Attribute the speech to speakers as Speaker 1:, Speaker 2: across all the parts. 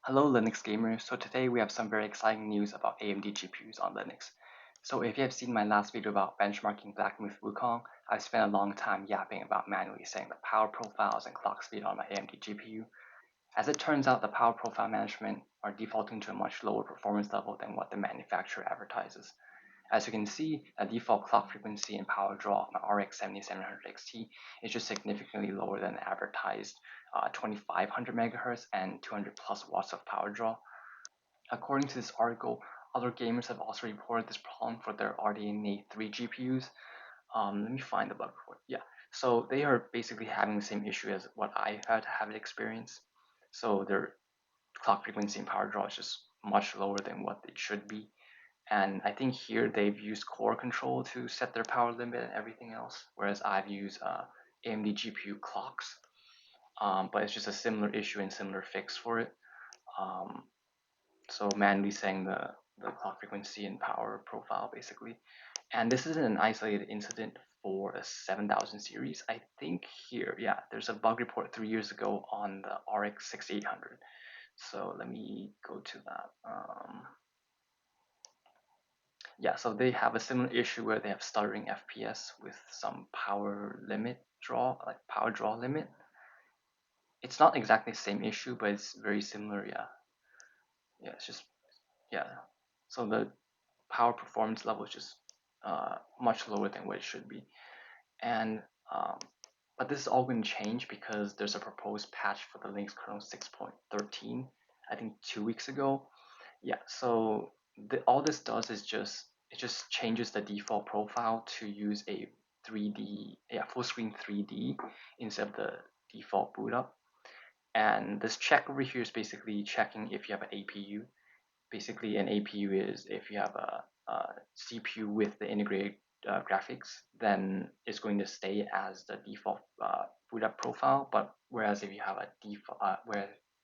Speaker 1: Hello Linux gamers, so today we have some very exciting news about AMD GPUs on Linux. So if you have seen my last video about benchmarking Blackmouth Wukong, I've spent a long time yapping about manually setting the power profiles and clock speed on my AMD GPU. As it turns out, the power profile management are defaulting to a much lower performance level than what the manufacturer advertises. As you can see, the default clock frequency and power draw of my RX 7700 XT is just significantly lower than the advertised 2500 MHz and 200 plus watts of power draw. According to this article, other gamers have also reported this problem for their RDNA 3 GPUs. Let me find the bug report. Yeah, so they are basically having the same issue as what I had to have experience. So their clock frequency and power draw is just much lower than what it should be. And I think here they've used core control to set their power limit and everything else, whereas I've used AMD GPU clocks. But it's just a similar issue and similar fix for it. Um, so manually setting the clock frequency and power profile basically. And this isn't an isolated incident for a 7000 series. I think here, yeah, there's a bug report 3 years ago on the RX 6800. So let me go to that. Yeah, so they have a similar issue where they have stuttering FPS with some power limit draw, like power draw limit. It's not exactly the same issue, but it's very similar. Yeah, yeah, it's just yeah. So the power performance level is just much lower than what it should be. And but this is all going to change because there's a proposed patch for the Linux kernel 6.13, I think 2 weeks ago. Yeah, so all this does is it just changes the default profile to use a 3D, yeah, full screen 3D instead of the default boot up. And this check over here is basically checking if you have an APU. Basically, an APU is if you have a CPU with the integrated graphics, then it's going to stay as the default boot up profile. But whereas if you have a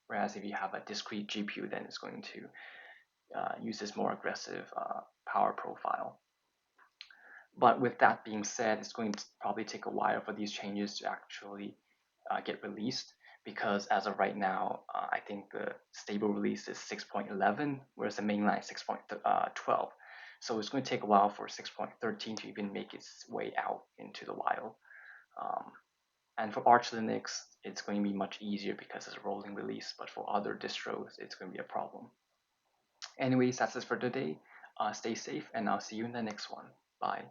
Speaker 1: whereas if you have a discrete GPU, then it's going to use this more aggressive power profile. But with that being said, it's going to probably take a while for these changes to actually get released because as of right now, I think the stable release is 6.11, whereas the mainline is 6.12. So it's going to take a while for 6.13 to even make its way out into the wild. Um, and for Arch Linux, it's going to be much easier because it's a rolling release, but for other distros, it's going to be a problem. Anyways, that's it for today. Stay safe, and I'll see you in the next one. Bye.